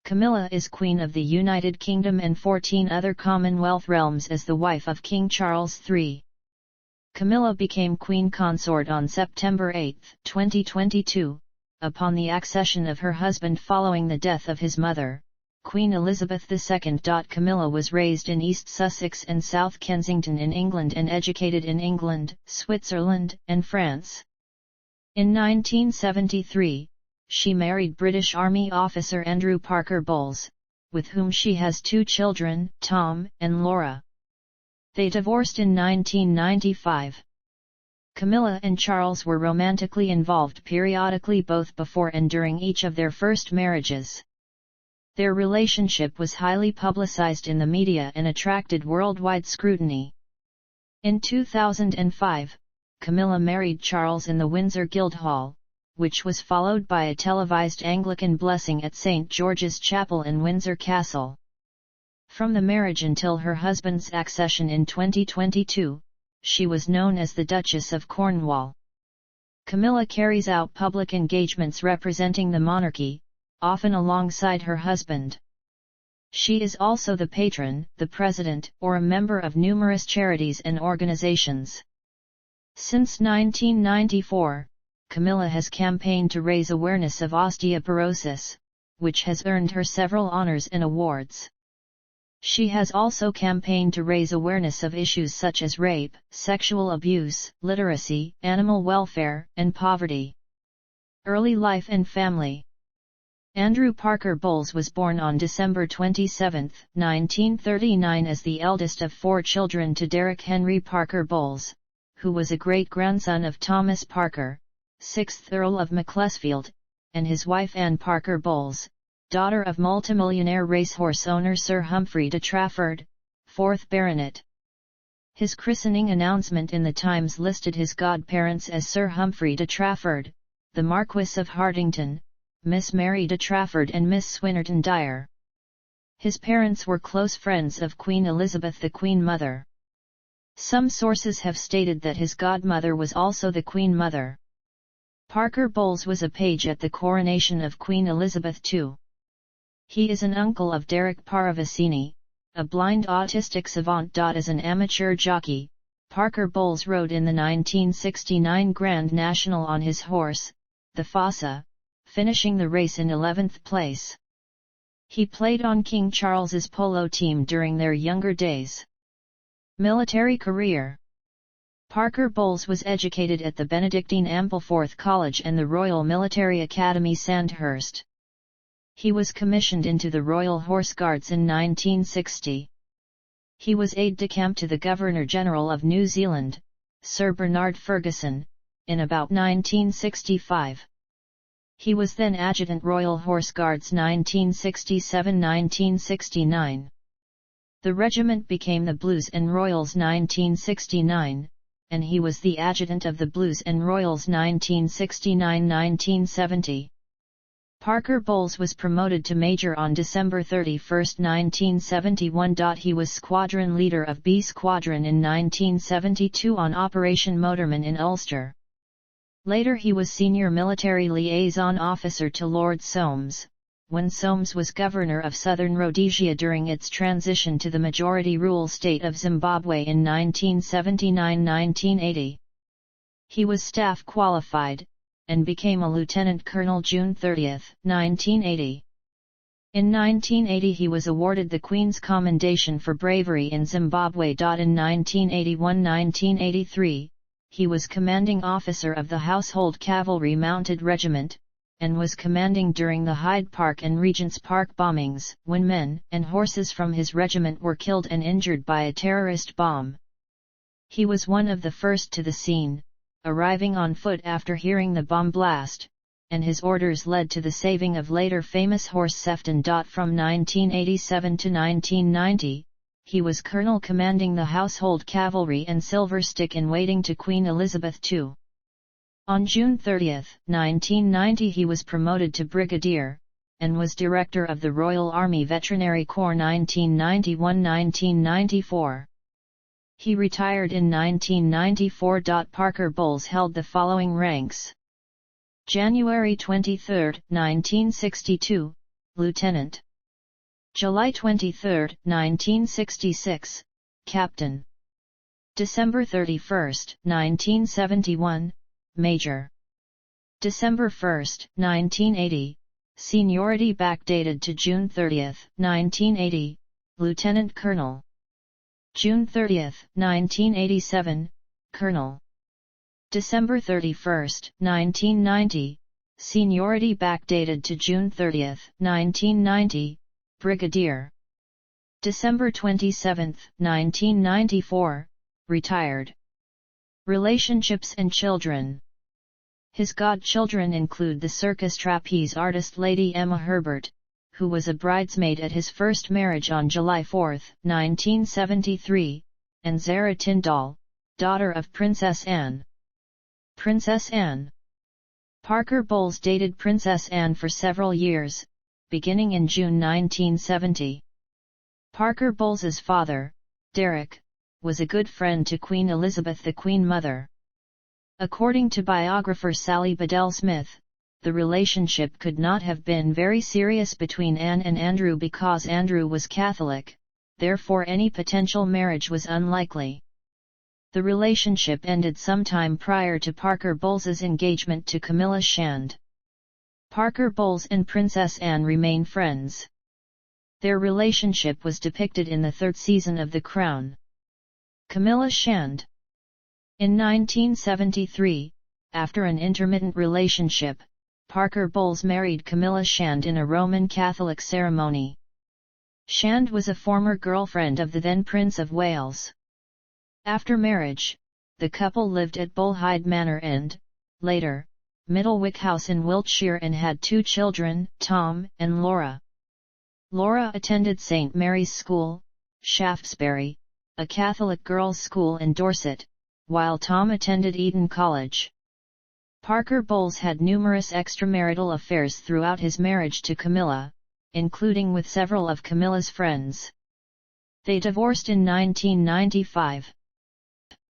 Camilla is Queen of the United Kingdom and 14 other Commonwealth realms as the wife of King Charles III. Camilla became Queen Consort on September 8, 2022, upon the accession of her husband following the death of his mother, Queen Elizabeth II. Camilla was raised in East Sussex and South Kensington in England and educated in England, Switzerland, and France. In 1973, she married British Army officer Andrew Parker Bowles, with whom she has 2 children, Tom and Laura. They divorced in 1995. Camilla and Charles were romantically involved periodically both before and during each of their first marriages. Their relationship was highly publicized in the media and attracted worldwide scrutiny. In 2005, Camilla married Charles in the Windsor Guildhall, which was followed by a televised Anglican blessing at St. George's Chapel in Windsor Castle. From the marriage until her husband's accession in 2022, she was known as the Duchess of Cornwall. Camilla carries out public engagements representing the monarchy, often alongside her husband. She is also the patron, the president, or a member of numerous charities and organizations. Since 1994, Camilla has campaigned to raise awareness of osteoporosis, which has earned her several honors and awards. She has also campaigned to raise awareness of issues such as rape, sexual abuse, literacy, animal welfare, and poverty. Early life and family. Andrew Parker Bowles was born on December 27, 1939 as the eldest of 4 children to Derek Henry Parker Bowles, who was a great-grandson of Thomas Parker, 6th Earl of Macclesfield, and his wife Anne Parker Bowles, daughter of multimillionaire racehorse owner Sir Humphrey de Trafford, 4th Baronet. His christening announcement in the Times listed his godparents as Sir Humphrey de Trafford, the Marquess of Hartington, Miss Mary de Trafford and Miss Swinnerton Dyer. His parents were close friends of Queen Elizabeth, the Queen Mother. Some sources have stated that his godmother was also the Queen Mother. Parker Bowles was a page at the coronation of Queen Elizabeth II. He is an uncle of Derek Paravicini, a blind autistic savant. As an amateur jockey, Parker Bowles rode in the 1969 Grand National on his horse, the Fossa, finishing the race in 11th place. He played on King Charles's polo team during their younger days. Military career. Parker Bowles was educated at the Benedictine Ampleforth College and the Royal Military Academy Sandhurst. He was commissioned into the Royal Horse Guards in 1960. He was aide-de-camp to the Governor-General of New Zealand, Sir Bernard Ferguson, in about 1965. He was then Adjutant Royal Horse Guards 1967–1969. The regiment became the Blues and Royals 1969, and he was the adjutant of the Blues and Royals 1969–1970. Parker Bowles was promoted to Major on December 31, 1971. He was squadron leader of B Squadron in 1972 on Operation Motorman in Ulster. Later he was Senior Military Liaison Officer to Lord Soames, when Soames was Governor of Southern Rhodesia during its transition to the majority-rule state of Zimbabwe in 1979–1980. He was staff qualified, and became a Lieutenant Colonel June 30, 1980. In 1980 he was awarded the Queen's Commendation for Bravery in Zimbabwe. In 1981–1983, he was Commanding Officer of the Household Cavalry Mounted Regiment, and was commanding during the Hyde Park and Regent's Park bombings, when men and horses from his regiment were killed and injured by a terrorist bomb. He was one of the first to the scene, arriving on foot after hearing the bomb blast, and his orders led to the saving of later famous horse Sefton. From 1987 to 1990, he was Colonel commanding the Household Cavalry and Silver Stick in waiting to Queen Elizabeth II. On June 30, 1990 he was promoted to Brigadier, and was Director of the Royal Army Veterinary Corps 1991–1994. He retired in 1994. Parker Bowles held the following ranks. January 23, 1962, Lieutenant. July 23, 1966, Captain. December 31, 1971, Major. December 1, 1980, seniority backdated to June 30, 1980, Lieutenant Colonel. June 30, 1987, Colonel. December 31, 1990, seniority backdated to June 30, 1990, Brigadier. December 27, 1994, retired. Relationships and children. His godchildren include the circus trapeze artist Lady Emma Herbert, who was a bridesmaid at his first marriage on July 4, 1973, and Zara Tyndall, daughter of Princess Anne. Princess Anne. Parker Bowles dated Princess Anne for several years, beginning in June 1970. Parker Bowles's father, Derek, was a good friend to Queen Elizabeth, the Queen Mother. According to biographer Sally Bedell Smith, the relationship could not have been very serious between Anne and Andrew because Andrew was Catholic, therefore any potential marriage was unlikely. The relationship ended sometime prior to Parker Bowles's engagement to Camilla Shand. Parker Bowles and Princess Anne remain friends. Their relationship was depicted in the third season of The Crown. Camilla Shand. In 1973, after an intermittent relationship, Parker Bowles married Camilla Shand in a Roman Catholic ceremony. Shand was a former girlfriend of the then Prince of Wales. After marriage, the couple lived at Bullhyde Manor and, later, Middlewick House in Wiltshire and had 2 children, Tom and Laura. Laura attended St. Mary's School, Shaftesbury, a Catholic girls' school in Dorset, while Tom attended Eton College. Parker Bowles had numerous extramarital affairs throughout his marriage to Camilla, including with several of Camilla's friends. They divorced in 1995.